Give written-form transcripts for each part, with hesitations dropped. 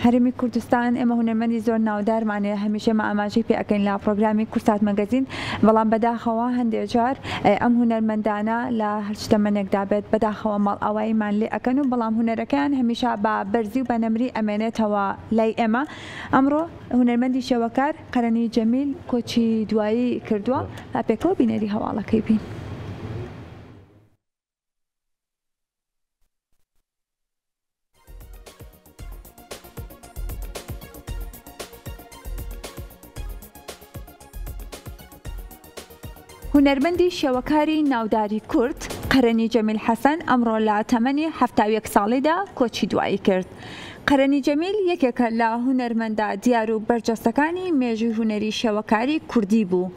هەرێمی کوردستان ئێمە هونەرمەندی زۆر ناودارمانێ هەمیشە مە ئاماژەی پێ ئەەکەین لە پرۆگرامی کورسات مەگەزین، بەڵام بەداخەوە هەندێک جار ئەم هونەرمەندانە لە هەرشتەمەنێکدا بێت بەداخەوە ماڵ ئاواییمان لێ ئەەکەن و بەڵام هونەرەکان هەمیشە بە بەرزی و بە نەمری ئەمێنێتەوە لای ئێمە. ئەمڕۆ هونەرمەندی شێوەکار قەرەنی جەمیل کۆچی دوایی کردووە، با پێکەوە بینەری هەواڵەکەی بین. هونەرمەندی شێوەکاری ناوداری کورد قەرەنی جەمیل حەسەن ئەمڕۆ لە تەمەنی 71 ساڵیدا کۆچی دوایی کرد. قەرەنی جەمیل یەکێکە لە هونەرمەندە دیار و بەرجەستەکانی مێژووی هونەری شێوەکاری کوردی بوو.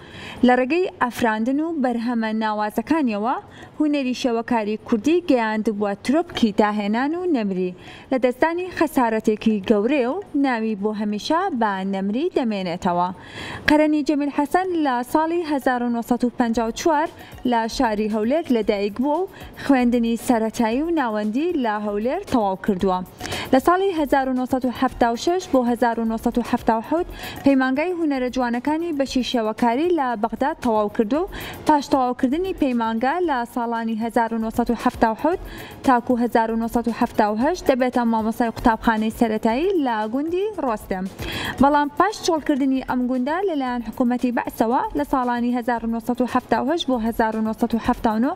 لە ڕێگەی ئەفراندن و بەرهەمە ناوازەکانیەوە هونەری شێوەکاری کوردی گەیاندبووە ترۆپکی داهێنان و نەمری، لە دەستانی خەسارەتێکی گەورەیە و ناوی بۆ هەمیشە بە نەمری دەمێنێتەوە. قەرەنی جەمیل حەسەن لە ساڵی 1954 لە شاری هەولێر لەدایک بووە و خوێندنی سەرەتایی و ناوەندی لە هەولێر تەواو کردووە. لە ساڵی 1976 بۆ 1970 پەیمانگای هونەرە جوانەکانی بەشی شێوەکاری لە بەغداد تەواو کردو و پاش تەواوکردنی پەیمانگا لە ساڵانی 1970 تاکو 1970 دەبێتە مامۆستای قوتابخانەی سەرەتایی لە گوندی ڕۆستەم. بەڵام پاش چۆڵکردنی ئەم گوندە لەلایەن حکوومەتی بەعسەوە لە ساڵانی 1970 بۆ 1970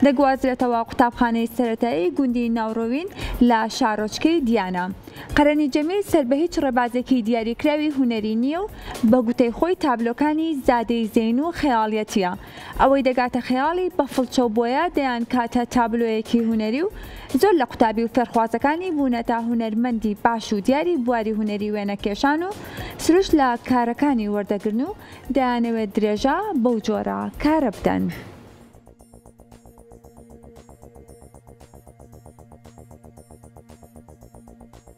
دەگوازرێتەوە قوتابخانەی سەرەتایی گوندی ناوڕۆوین لە شارۆچکەی دیانە. قەرەنی جەمیل سەر بە هیچ ڕێبازێکی دیاریکراوی هونەری نییە و بە گوتەی خۆی تابلۆکانی زادەی زەین و خەیاڵیەتیە. ئەوەی دەگاتە خەیاڵی بە فڵچە و بۆیە دەیان کاتە تابلۆیەکی هونەری و زۆر لە قوتابی و فێرخوازەکانی بوونەتە هونەرمەندی باش و دیاری بواری هونەری وێنەکێشان و سروش لە کارەکانی وەردەگرن و دەیانەوێت درێژە بەو جۆرە کارە بدەن.